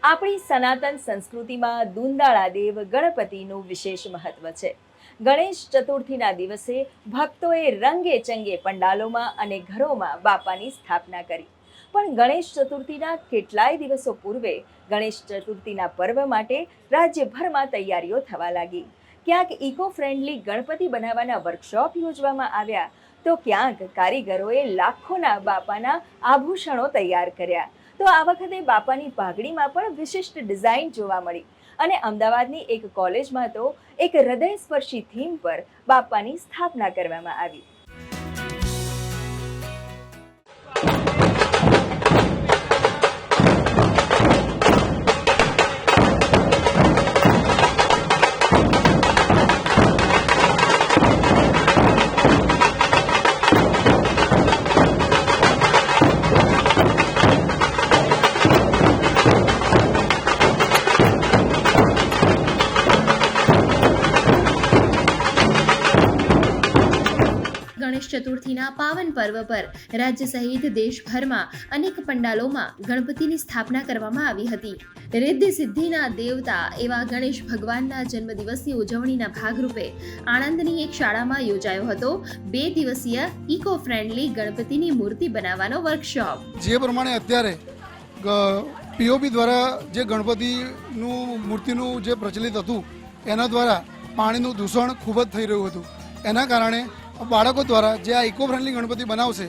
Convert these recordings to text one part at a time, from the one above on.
આપણી સનાતન સંસ્કૃતિમાં દુંદાળાદેવ ગણપતિનું વિશેષ મહત્વ છે. ગણેશ ચતુર્થીના દિવસે ભક્તોએ રંગે ચંગે પંડાલોમાં અને ઘરોમાં બાપાની સ્થાપના કરી. પણ ગણેશ ચતુર્થીના કેટલાય દિવસો પૂર્વે ગણેશ ચતુર્થીના પર્વ માટે રાજ્યભરમાં તૈયારીઓ થવા લાગી. ક્યાંક ઇકો ફ્રેન્ડલી ગણપતિ બનાવવાના વર્કશોપ યોજવામાં આવ્યા, તો ક્યાંક કારીગરોએ લાખોના બાપાના આભૂષણો તૈયાર કર્યા. તો આ વખતે બાપાની પાઘડીમાં પણ વિશિષ્ટ ડિઝાઇન જોવા મળી અને અમદાવાદની એક કોલેજમાં તો એક હૃદયસ્પર્શી થીમ પર બાપાની સ્થાપના કરવામાં આવી. ગણેશ ચતુર્થીના પાવન પર્વ પર રાજ્ય સહિત દેશભરમાં અનેક પંડાલોમાં ગણપતિની સ્થાપના કરવામાં આવી હતી. રિદ્ધિ સિદ્ધિના દેવતા એવા ગણેશ ભગવાનના જન્મદિવસની ઉજવણીના ભાગરૂપે આણંદની એક શાળામાં યોજાયો હતો 2 દિવસીય ઇકો ફ્રેન્ડલી ગણપતિની મૂર્તિ બનાવવાનો વર્કશોપ. જે પ્રમાણે અત્યારે પીઓપી દ્વારા જે ગણપતિનું મૂર્તિનું જે પ્રચલિત હતું એના દ્વારા પાણીનું દૂષણ ખૂબ જ થઈ રહ્યું હતું. એના કારણે બાળકો દ્વારા જે આ ઇકો ફ્રેન્ડલી ગણપતિ બનાવશે,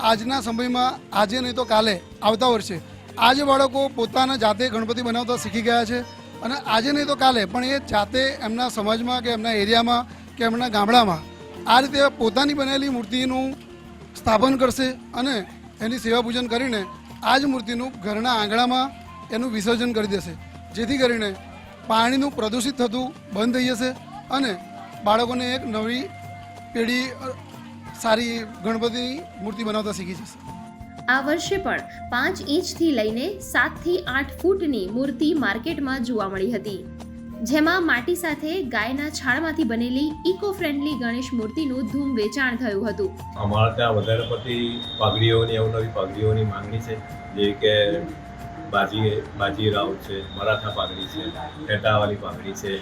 આજના સમયમાં આજે નહીં તો કાલે આવતા વર્ષે આજે બાળકો પોતાના જાતે ગણપતિ બનાવતા શીખી ગયા છે અને આજે નહીં તો કાલે પણ એ જાતે એમના સમાજમાં કે એમના એરિયામાં કે એમના ગામડામાં આ રીતે પોતાની બનેલી મૂર્તિનું સ્થાપન કરશે અને એની સેવા પૂજન કરીને આ જ મૂર્તિનું ઘરના આંગણામાં એનું વિસર્જન કરી દેશે, જેથી કરીને પાણીનું પ્રદૂષિત થતું બંધ થઈ જશે અને બાળકોને એક નવી પેઢી સારી ગણપતિની મૂર્તિ બનાવતા શીખી જશે. આ વર્ષે પણ 5 ઇંચથી લઈને 7 થી 8 ફૂટની મૂર્તિ માર્કેટમાં જોવા મળી હતી, જેમાં માટી સાથે ગાયના છાણમાંથી બનેલી ઇકો ફ્રેન્ડલી ગણેશ મૂર્તિનું ધૂમ વેચાણ થયું હતું. અમારા ત્યાં વધારે પડતી પાઘડીઓની અવનવી પાઘડીઓની માંગણી છે, જેવી કે બાજીરાવ છે, મરાઠા પાઘડી છે, ટેટાવાળી પાઘડી છે,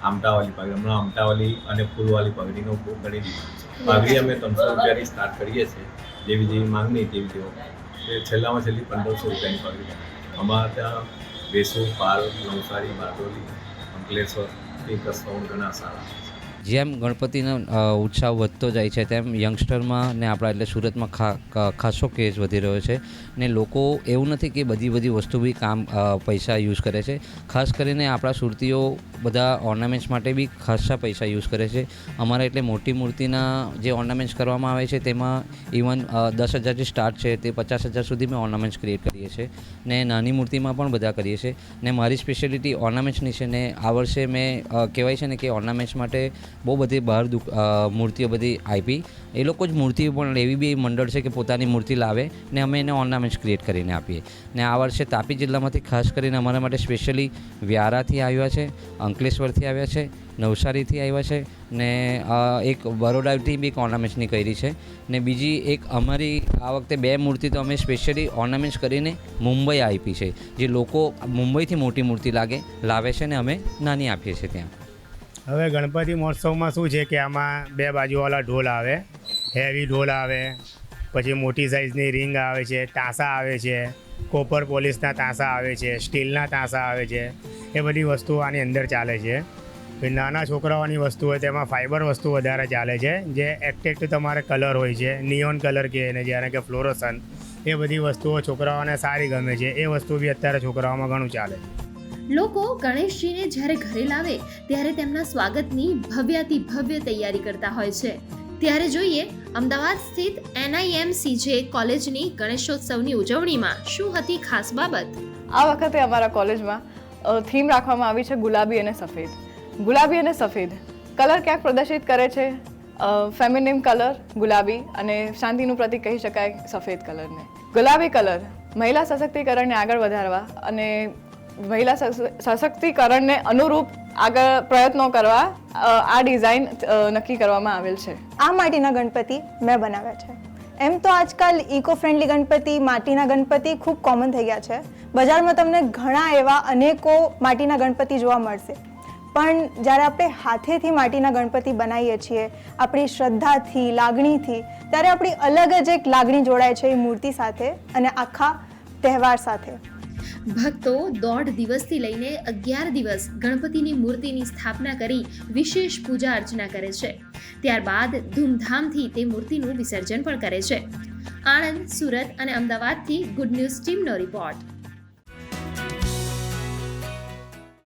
આમટાવાળી પાઘડી. હમણાં આમટાવાળી અને ફૂલવાળી પાઘડીનો ખૂબ ઘણી ડિમાન્ડ છે. પાઘડી અમે 300 રૂપિયાની સ્ટાર્ટ કરીએ છીએ, જેવી માંગણી તેવી છેલ્લામાં છેલ્લી 1500 રૂપિયાની પાઘડી. અમારા ત્યાં વેસુ, પાલ, નવસારી, બારડોલી, અંકલેશ્વર એ કસ્ટમર ઘણા સારા. જેમ ગણપતિનો ઉત્સાહ વધતો જાય છે તેમ યંગસ્ટરમાં ને આપણા એટલે સુરતમાં ખાસો કેસ વધી રહ્યો છે ને લોકો એવું નથી કે બધી વસ્તુ બી પૈસા યુઝ કરે છે. ખાસ કરીને આપણા સુરતીઓ બધા ઓર્નામેન્ટ્સ માટે બી ખાસા પૈસા યુઝ કરે છે. અમારા એટલે મોટી મૂર્તિના જે ઓર્નામેન્ટ્સ કરવામાં આવે છે તેમાં ઇવન 10,000થી સ્ટાર્ટ છે, તે 50,000 સુધી મેં ઓર્નામેન્ટ્સ ક્રિએટ કરીએ છીએ ને નાની મૂર્તિમાં પણ બધા કરીએ છીએ. ને મારી સ્પેશિયાલિટી ઓર્નામેન્ટ્સની છે ને આ વર્ષે મેં કહેવાય છે ને કે ઓર્નામેન્ટ્સ માટે બહુ બધી બહાર મૂર્તિઓ બધી આપી. એ લોકો જ મૂર્તિ પણ એવી બી મંડળ છે કે પોતાની મૂર્તિ લાવે ને અમે એને ઓર્નામેન્ટ્સ ક્રિએટ કરીને આપીએ. ને આ વર્ષે તાપી જિલ્લામાંથી ખાસ કરીને અમારા માટે સ્પેશિયલી વ્યારાથી આવ્યા છે, અંકલેશ્વરથી આવ્યા છે, નવસારીથી આવ્યા છે ને એક બરોડાથી બી એક ઓર્નામેન્ટ્સની કરી છે ને બીજી એક અમારી આ વખતે 2 મૂર્તિ તો અમે સ્પેશિયલી ઓર્નામેન્ટ્સ કરીને મુંબઈ આપી છે, જે લોકો મુંબઈથી મોટી મૂર્તિ લાવે છે ને અમે નાની આપીએ છીએ ત્યાં. હવે ગણપતિ મહોત્સવમાં શું છે કે આમાં 2 બાજુવાળા ઢોલ આવે, હેવી ઢોલ આવે, પછી મોટી સાઇઝની રિંગ આવે છે, તાંસા આવે છે, કોપર પોલિશના તાંસા આવે છે, સ્ટીલના તાંસા આવે છે. એ બધી વસ્તુઓ આની અંદર ચાલે છે. નાના છોકરાઓની વસ્તુ હોય તેમાં ફાઇબર વસ્તુ વધારે ચાલે છે, જે એક્ટેક્ટ તમારે કલર હોય છે, નિયોન કલર કહે ને જ્યારે કે ફ્લોરોસન, એ બધી વસ્તુઓ છોકરાઓને સારી ગમે છે. એ વસ્તુ બી અત્યારે છોકરાઓમાં ઘણું ચાલે છે. લોકો ગણેશજીને જ્યારે ઘરે લાવે ત્યારે તેમના સ્વાગતની ભવ્યાતિ ભવ્ય તૈયારી કરતા હોય છે. ત્યારે જોઈએ અમદાવાદ સ્થિત NIMCJ કોલેજની ગણેશોત્સવની ઉજવણીમાં શું હતી ખાસ બાબત. આ વખતે અમારા કોલેજમાં થીમ રાખવામાં આવી છે ગુલાબી અને સફેદ. ગુલાબી અને સફેદ કલર ક્યાંક પ્રદર્શિત કરે છે ફેમિનિન કલર ગુલાબી અને શાંતિનું પ્રતીક કહી શકાય સફેદ કલરને. ગુલાબી કલર મહિલા સશક્તિકરણને આગળ વધારવા અને મહિલા સશક્તિકરણને અનુરૂપ આગળ પ્રયત્નો કરવા આ ડિઝાઇન નક્કી કરવામાં આવેલ છે. આ માટીના ગણપતિ મેં બનાવ્યા છે. એમ તો આજકાલ ઇકો ફ્રેન્ડલી ગણપતિ, માટીના ગણપતિ ખૂબ કોમન થઈ ગયા છે. બજારમાં તમને ઘણા એવા અનેકો માટીના ગણપતિ જોવા મળશે, પણ જ્યારે આપણે હાથેથી માટીના ગણપતિ બનાવીએ છીએ આપણી શ્રદ્ધાથી, લાગણીથી, ત્યારે આપણી અલગ જ એક લાગણી જોડાય છે એ મૂર્તિ સાથે અને આખા તહેવાર સાથે. ભક્તો 1.5 દિવસથી લઈને 11 દિવસ ગણપતિની મૂર્તિની સ્થાપના કરી વિશેષ પૂજા અર્ચના કરે છે. ત્યારબાદ ધૂમધામથી તે મૂર્તિનું વિસર્જન પણ કરે છે. આણંદ, સુરત અને અમદાવાદથી ગુડ ન્યૂઝ ટીમનો રિપોર્ટ.